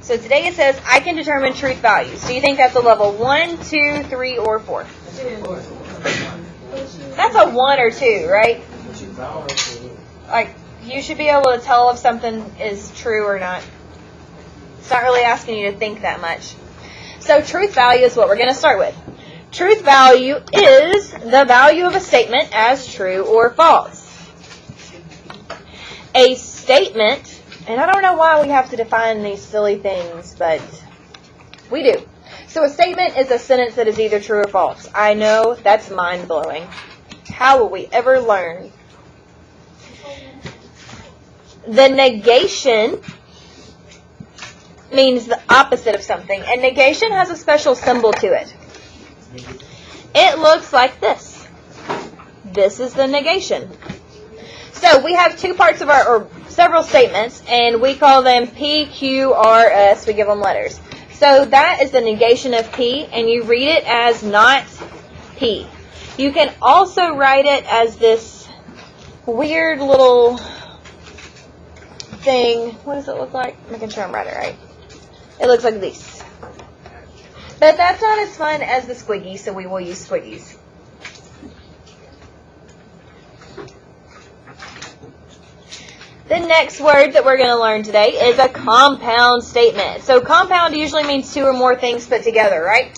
So today it says, I can determine truth values. Do you think that's a level 1, 2, 3, or 4? That's a 1 or 2, right? Like, you should be able to tell if something is true or not. It's not really asking you to think that much. So truth value is what we're going to start with. Truth value is the value of a statement as true or false. A statement, and I don't know why we have to define these silly things, but we do. So a statement is a sentence that is either true or false. I know, that's mind-blowing. How will we ever learn? The negation means the opposite of something, and negation has a special symbol to it. It looks like this. This is the negation. So we have two parts of or several statements, and we call them P, Q, R, S. We give them letters. So that is the negation of P, and you read it as not P. You can also write it as this weird little thing. What does it look like? I'm making sure I'm writing it right. It looks like this. But that's not as fun as the squiggy, so we will use squiggies. The next word that we're going to learn today is a compound statement. So compound usually means two or more things put together, right?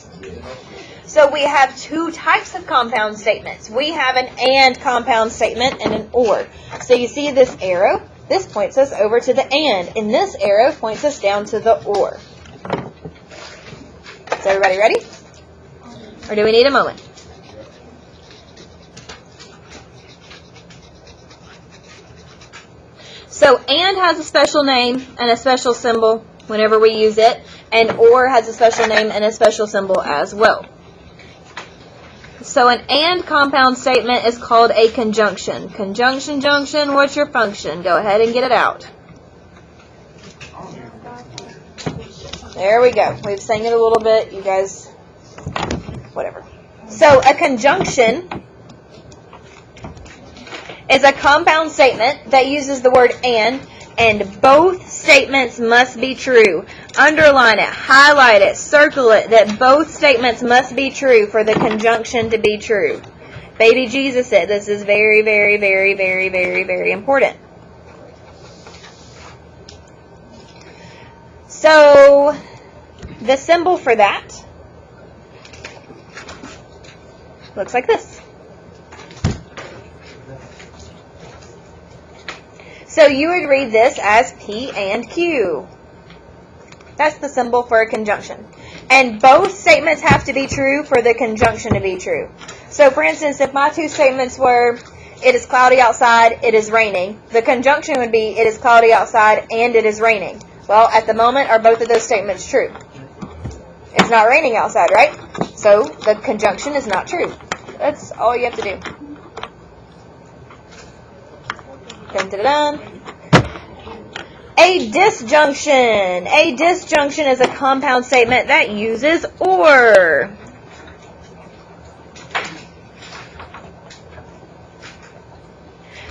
So we have two types of compound statements. We have an and compound statement and an or. So you see this arrow? This points us over to the and this arrow points us down to the or. Is everybody ready? Or do we need a moment? So and has a special name and a special symbol whenever we use it, and or has a special name and a special symbol as well. So an and compound statement is called a conjunction. Conjunction, junction, what's your function? Go ahead and get it out. There we go. We've sang it a little bit. You guys, whatever. So a conjunction is a compound statement that uses the word and both statements must be true. Underline it, highlight it, circle it, that both statements must be true for the conjunction to be true. Baby Jesus said this is very, very, very, very, very, very important. So the symbol for that looks like this. So you would read this as P and Q. That's the symbol for a conjunction. And both statements have to be true for the conjunction to be true. So for instance, if my two statements were, it is cloudy outside, it is raining, the conjunction would be, it is cloudy outside and it is raining. Well, at the moment, are both of those statements true? It's not raining outside, right? So the conjunction is not true. That's all you have to do. Dun, dun, dun. A disjunction. A disjunction is a compound statement that uses or.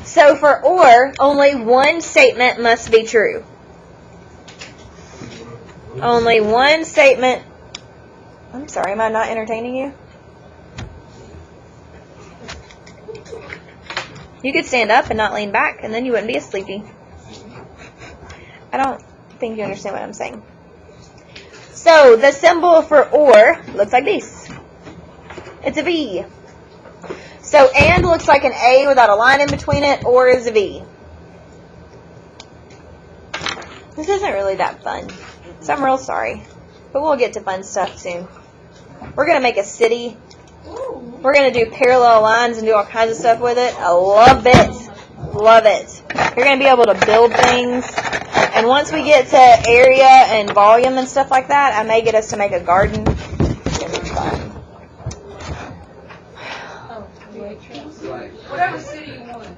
So for or, only one statement must be true. Only one statement. I'm sorry, am I not entertaining you? You could stand up and not lean back, and then you wouldn't be as sleepy. I don't think you understand what I'm saying. So the symbol for or looks like this. It's a V. So and looks like an A without a line in between it, or is a V. This isn't really that fun, so I'm real sorry. But we'll get to fun stuff soon. We're going to make a city. We're going to do parallel lines and do all kinds of stuff with it. I love it. Love it. You're going to be able to build things. And once we get to area and volume and stuff like that, I may get us to make a garden. It's going to be fun. Whatever city you want.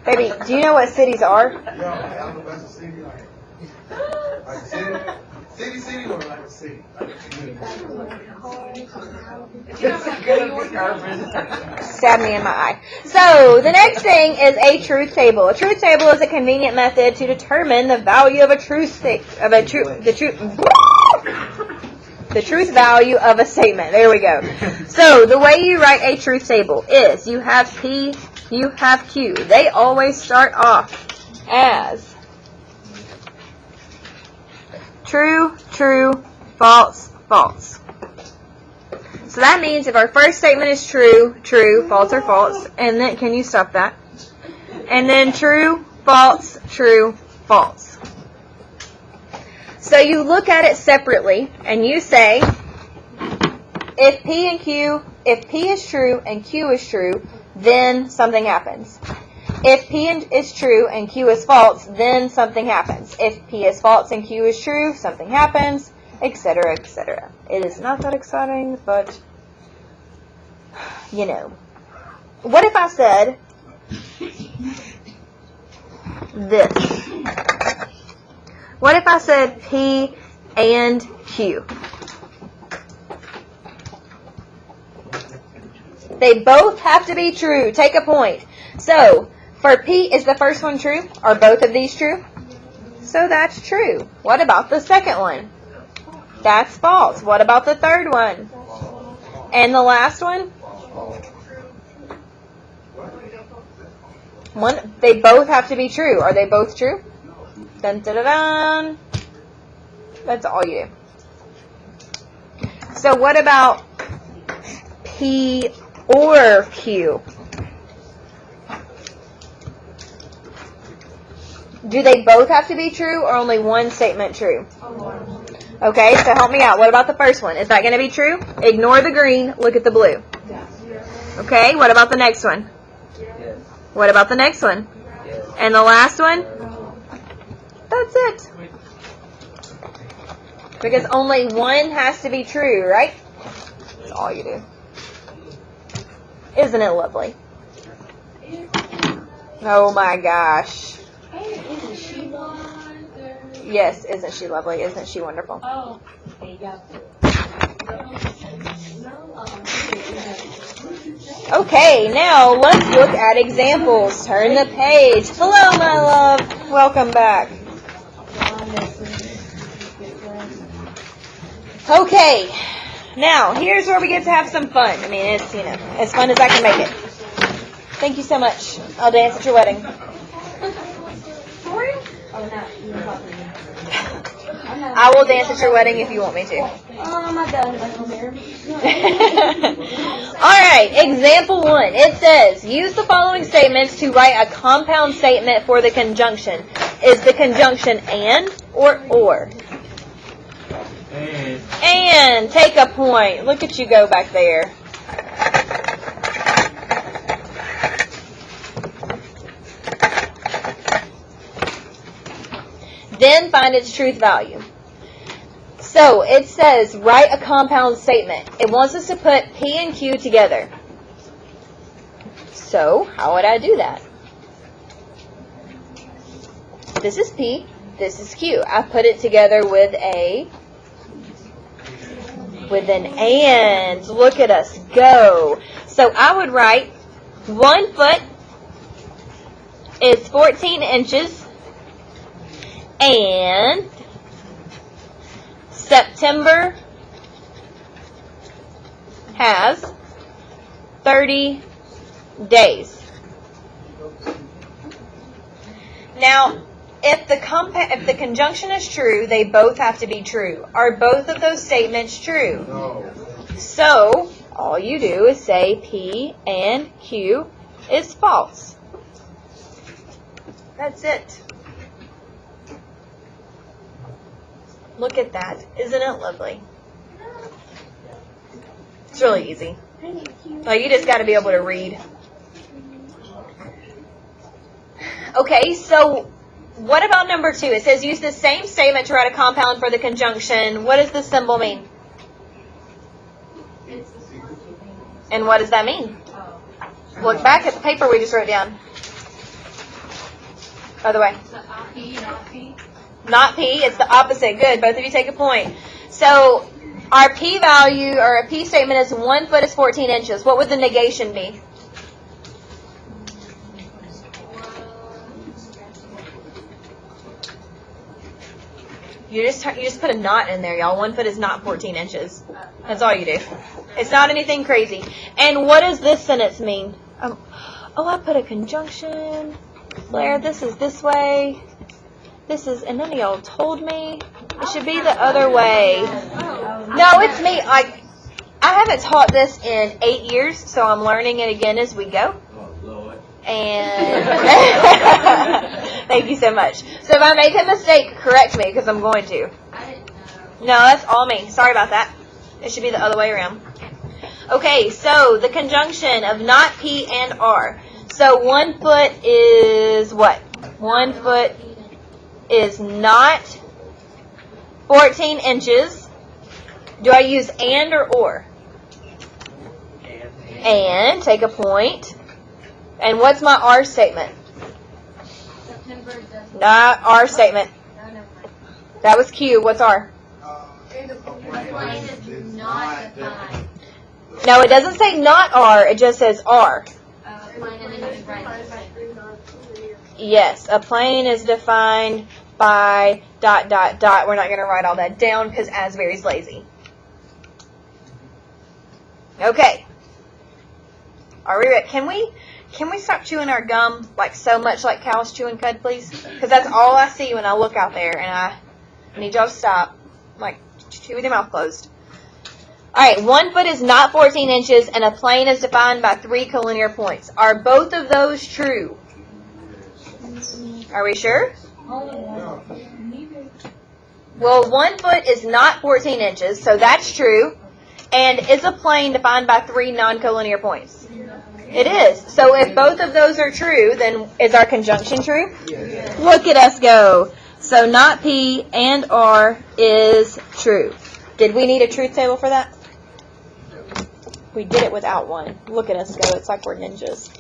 Baby, do you know what cities are? Yeah, I don't know if that's a city. Like a city? City or like a city? Stab me in my eye. So the next thing is a truth table. A truth table is a convenient method to determine the value of the truth value of a statement. There we go. So the way you write a truth table is you have P, you have Q. They always start off as true, true, false, false. So that means if our first statement is true, true, false, or false, and then, can you stop that? And then true, false, true, false. So you look at it separately, and you say, if P is true and Q is true, then something happens. If P is true and Q is false, then something happens. If P is false and Q is true, something happens, etc., etc. It is not that exciting, but, you know. What if I said this? What if I said P and Q? They both have to be true. Take a point. So, for P, is the first one true? Are both of these true? So that's true. What about the second one? That's false. What about the third one? And the last one? They both have to be true. Are they both true? Dun, dun, dun, dun. That's all you do. So what about P or Q? Do they both have to be true or only one statement true? Okay, so help me out. What about the first one? Is that going to be true? Ignore the green. Look at the blue. Okay, what about the next one? What about the next one? And the last one? That's it. Because only one has to be true, right? That's all you do. Isn't it lovely? Oh my gosh. Isn't she wonderful? Yes, isn't she lovely? Isn't she wonderful? Oh, there you go. Okay, now let's look at examples. Turn the page. Hello, my love. Welcome back. Okay, now here's where we get to have some fun. I mean, it's, you know, as fun as I can make it. Thank you so much. I'll dance at your wedding. I will dance at your wedding if you want me to. My dad is there. Alright, example 1. It says, use the following statements to write a compound statement for the conjunction. Is the conjunction and or? And. Take a point. Look at you go back there. Then find its truth value. So it says write a compound statement. It wants us to put P and Q together. So how would I do that? This is P, this is Q. I put it together with an and. Look at us go. So I would write 1 foot is 14 inches and September has 30 days. Now, if the conjunction is true, they both have to be true. Are both of those statements true? No. So, all you do is say P and Q is false. That's it. Look at that. Isn't it lovely? It's really easy. Well, you just got to be able to read. Okay, so what about number 2? It says use the same statement to write a compound for the conjunction. What does the symbol mean? And what does that mean? Look back at the paper we just wrote down. Other way. P, not P. Not P, it's the opposite. Good, both of you take a point. So our P value, or a P statement is 1 foot is 14 inches. What would the negation be? You just put a not in there, y'all. 1 foot is not 14 inches. That's all you do. It's not anything crazy. And what does this sentence mean? Oh, I put a conjunction. Claire, this is this way. This is, and none of y'all told me. It should be the other way. No, it's me. I haven't taught this in 8 years, so I'm learning it again as we go. And thank you so much. So if I make a mistake, correct me, because I'm going to. No, that's all me. Sorry about that. It should be the other way around. Okay, so the conjunction of not P and R. So 1 foot is what? 1 foot is not 14 inches. Do I use and or? And, take a point. And what's my R statement? Not R statement. That was Q. What's R? No, it doesn't say not R. It just says R. Yes, a plane is defined by ... We're not going to write all that down because Asbury's lazy. Okay. Are we ready? Can we stop chewing our gum like so much like cows chewing cud, please? Because that's all I see when I look out there, and I need y'all to stop. Like, chew with your mouth closed. All right, 1 foot is not 14 inches, and a plane is defined by 3 collinear points. Are both of those true? Are we sure? Well, 1 foot is not 14 inches, so that's true. And is a plane defined by 3 non-collinear points? It is. So if both of those are true, then is our conjunction true? Yes. Look at us go. So not P and R is true. Did we need a truth table for that? We did it without one. Look at us go. It's like we're ninjas.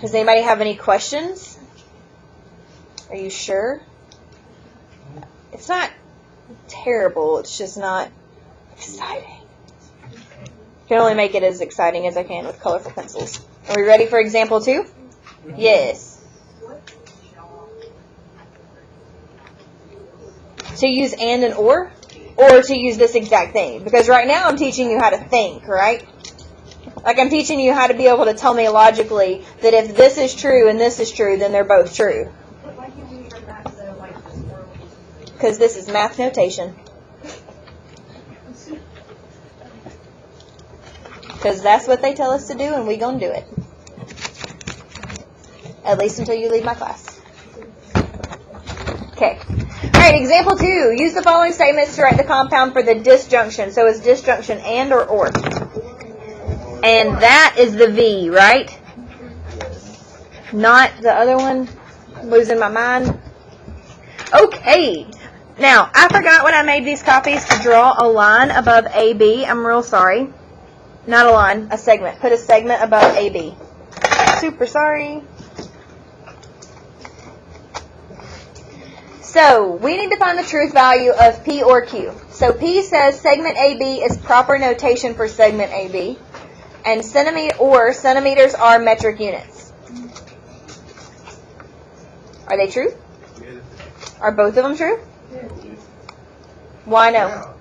Does anybody have any questions? Are you sure? It's not terrible. It's just not exciting. I can only make it as exciting as I can with colorful pencils. Are we ready for example 2? Yes. To use and or to use this exact thing? Because right now I'm teaching you how to think, right? Like I'm teaching you how to be able to tell me logically that if this is true and this is true, then they're both true. Because this is math notation. Because that's what they tell us to do, and we gonna do it. At least until you leave my class. Okay. All right, example 2. Use the following statements to write the compound for the disjunction. So is disjunction and or? And that is the V, right? Not the other one. Losing my mind. Okay. Now, I forgot when I made these copies to draw a line above AB. I'm real sorry. Not a line, a segment. Put a segment above AB. Super sorry. So, we need to find the truth value of P or Q. So, P says segment AB is proper notation for segment AB. And centimeters are metric units. Are they true? Are both of them true? Why no?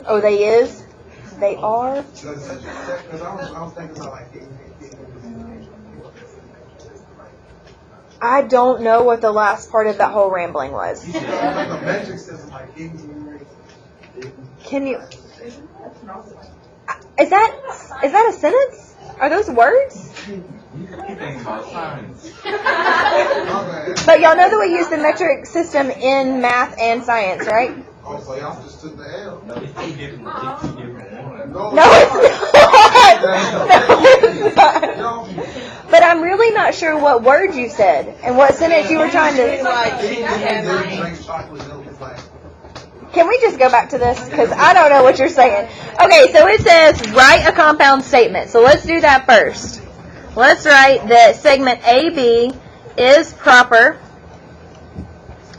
Oh, they is? They are? I don't know what the last part of that whole rambling was. Can you... Is that a sentence? Are those words? But y'all know that we use the metric system in math and science, right? Oh, so y'all just took the L. No, it's not. No, it's not. But I'm really not sure what word you said and what sentence you were trying to... Can we just go back to this? Because I don't know what you're saying. Okay, so it says write a compound statement. So let's do that first. Let's write that segment AB is proper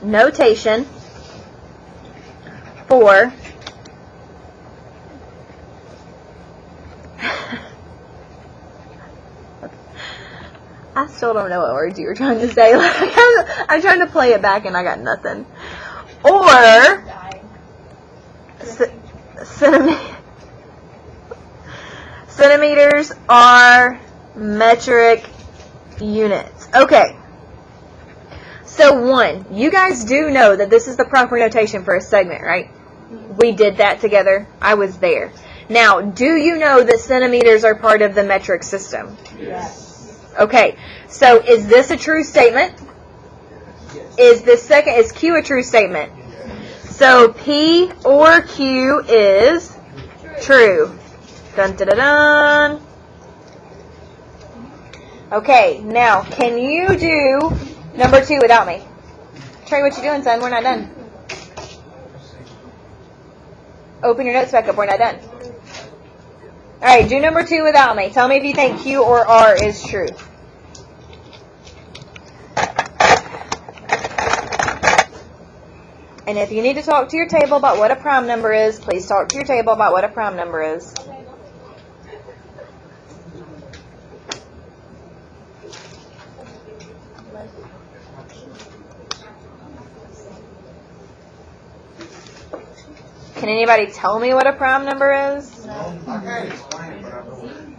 notation for I still don't know what words you were trying to say. I'm trying to play it back and I got nothing. Or centimeters are metric units. Okay. So 1, you guys do know that this is the proper notation for a segment, right? We did that together. I was there. Now, do you know that centimeters are part of the metric system? Yes. Okay. So is this a true statement? Is Q a true statement? So P or Q is true. Dun dun dun dun. Okay, now can you do number 2 without me? Trey, what you doing, son? We're not done. Open your notes back up. We're not done. All right, do number 2 without me. Tell me if you think Q or R is true. And if you need to talk to your table about what a prime number is, please talk to your table about what a prime number is. Can anybody tell me what a prime number is? No, I can't explain it, but I know.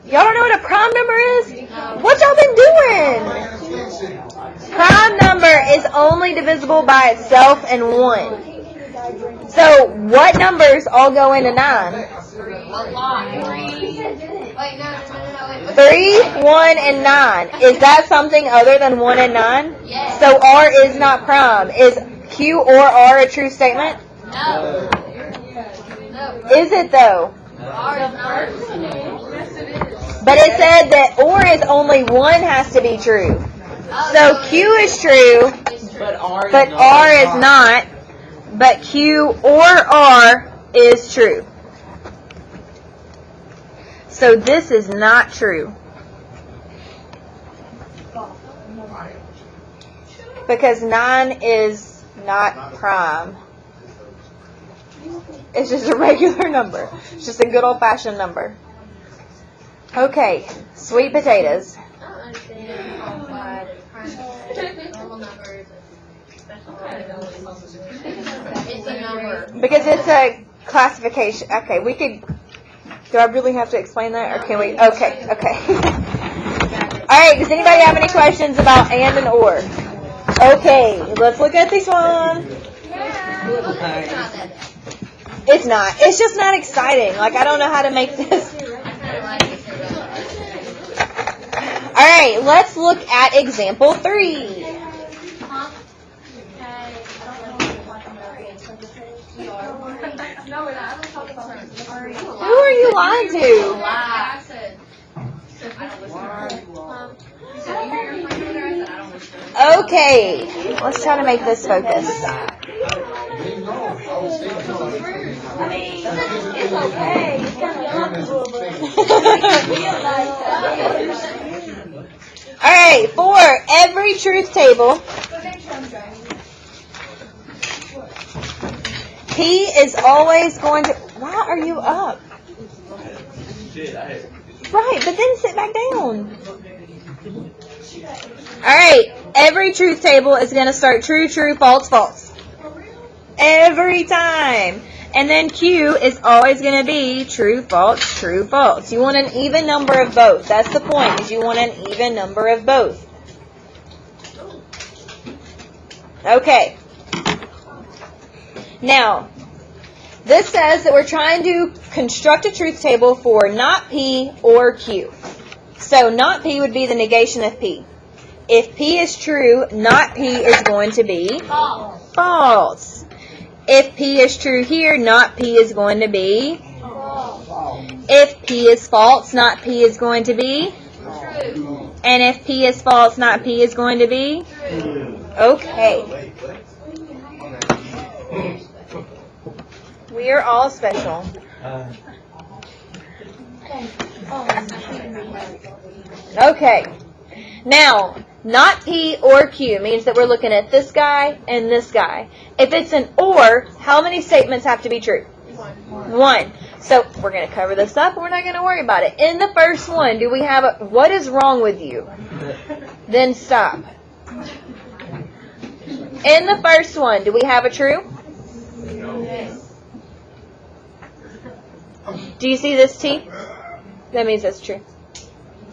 Y'all don't know what a prime number is? What y'all been doing? Prime number is only divisible by itself and 1. So what numbers all go into 9? 3, 1, and 9. Is that something other than 1 and 9? Yes. So R is not prime. Is Q or R a true statement? No. Is it though? R is not. But it said that or is only 1 has to be true. So Q is true, but R is not. But Q or R is true. So this is not true. Because 9 is not prime. It's just a regular number. It's just a good old-fashioned number. Okay, sweet potatoes. I don't understand why normal numbers and special numbers. It's a number. Because it's a classification. Okay, we could... Do I really have to explain that? Or can we... Okay. Alright, does anybody have any questions about and or? Okay, let's look at this one. It's not. It's just not exciting. Like, I don't know how to make this. Alright, let's look at example 3. Who are you lying to? Okay, let's try to make this focus. I mean, it's okay. It's kind of Alright, for every truth table, P is always going to... Why are you up? Right, but then sit back down. Alright, every truth table is going to start true, true, false, false. Every time. And then Q is always going to be true, false, true, false. You want an even number of both. That's the point, is you want an even number of both. Okay. Now, this says that we're trying to construct a truth table for not P or Q. So not P would be the negation of P. If P is true, not P is going to be false. If P is true here, not P is going to be false. If P is false, not P is going to be true. And if P is false, not P is going to be true. Okay. We are all special. Okay. Now, not P or Q means that we're looking at this guy and this guy. If it's an or, how many statements have to be true? One. So we're going to cover this up and we're not going to worry about it. In the first one, do we have a, what is wrong with you? Then stop. In the first one, do we have a true? Do you see this T? That means that's true.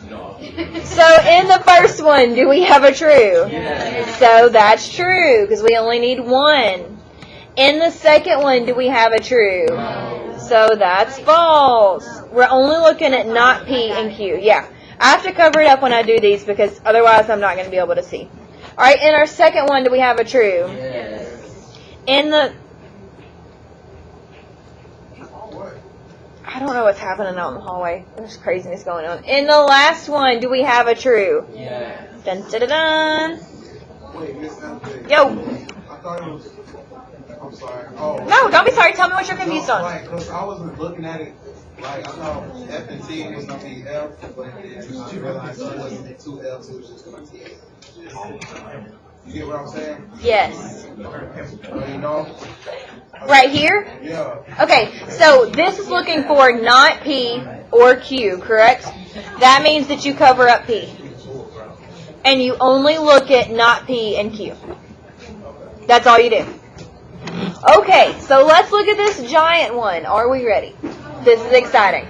So in the first one, do we have a true? So that's true because we only need one. In the second one, do we have a true? So that's false. We're only looking at not P and Q. Yeah. I have to cover it up when I do these because otherwise I'm not going to be able to see. All right, in our second one, do we have a true? In the... I don't know what's happening out in the hallway. There's craziness going on. In the last one, do we have a true? Dun, dun, dun, dun. Wait, Miss MJ. Yo. I thought it was. I'm sorry. Oh. No, don't be sorry. Tell me what you're confused on. Like, cause I wasn't looking at it. Like, I thought F and T was gonna be F, but then I realized it wasn't two F's. It was just gonna be T. You get what I'm saying? Yes. You know? Right here? Yeah. Okay, so this is looking for not P or Q, correct? That means that you cover up P. And you only look at not P and Q. That's all you do. Okay, so let's look at this giant one. Are we ready? This is exciting.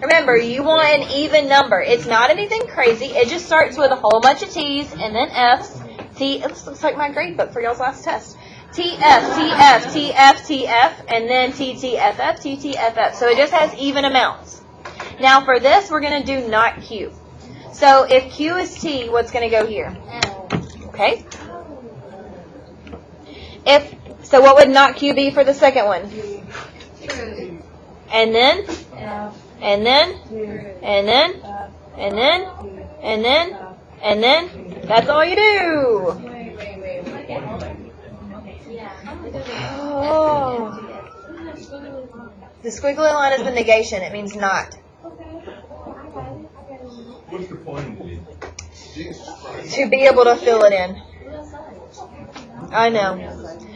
Remember, you want an even number. It's not anything crazy. It just starts with a whole bunch of T's and then F's. T, this looks like my grade book for y'all's last test. TF, TF, TF, TF, and then TTFF, TTFF. So it just has even amounts. Now for this, we're going to do not Q. So if Q is T, what's going to go here? Okay. So what would not Q be for the second one? And then? And then? And then? And then? And then? And then? That's all you do. Oh. The squiggly line is the negation. It means not. What's the point of it? To be able to fill it in. I know.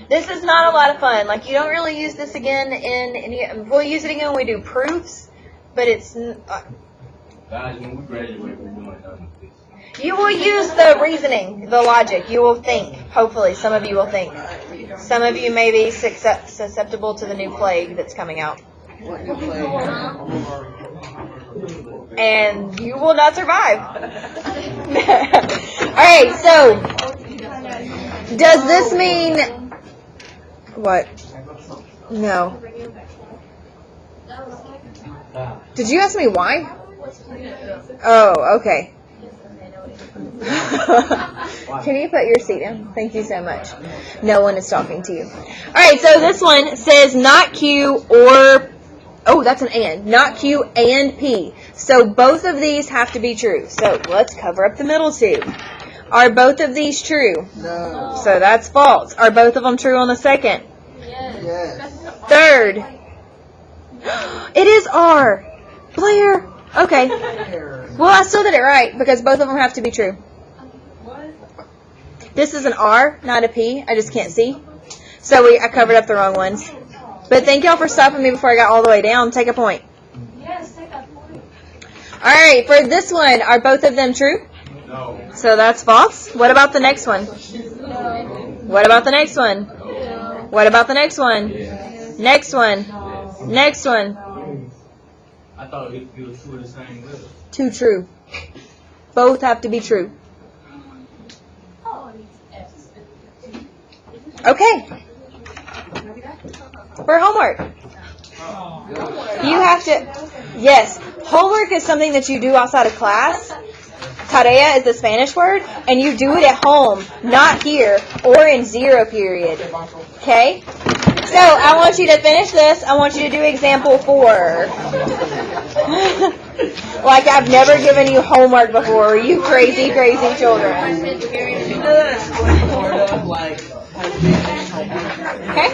This is not a lot of fun. Like, you don't really use this again in any... We'll use it again when we do proofs, but it's... Guys, when we graduate, we're doing nothing. You will use the reasoning, the logic. You will think. Hopefully, some of you will think. Some of you may be susceptible to the new plague that's coming out. And you will not survive. Alright, so, does this mean... What? No. Did you ask me why? Oh, okay. Can you put your seat down? Thank you so much. No one is talking to you. Alright, so this one says not Q or... Oh, that's an and. Not Q and P. So both of these have to be true. So let's cover up the middle two. Are both of these true? No. So that's false. Are both of them true on the second? Yes. Third. It is R. Blair. Okay. Well, I still did it right because both of them have to be true. This is an R, not a P. I just can't see. So I covered up the wrong ones. But thank y'all for stopping me before I got all the way down. Take a point. Yes, take a point. All right, for this one, are both of them true? No. So that's false. What about the next one? No. What about the next one? No. What about the next one? Yes. Next one. Next one. I thought it was two of the same letter. Two true. Both have to be true. Okay. For homework. You have to, yes, homework is something that you do outside of class. Tarea is the Spanish word, and you do it at home, not here or in zero period. Okay? So, I want you to finish this. I want you to do example 4. Like I've never given you homework before, you crazy, crazy children. Okay?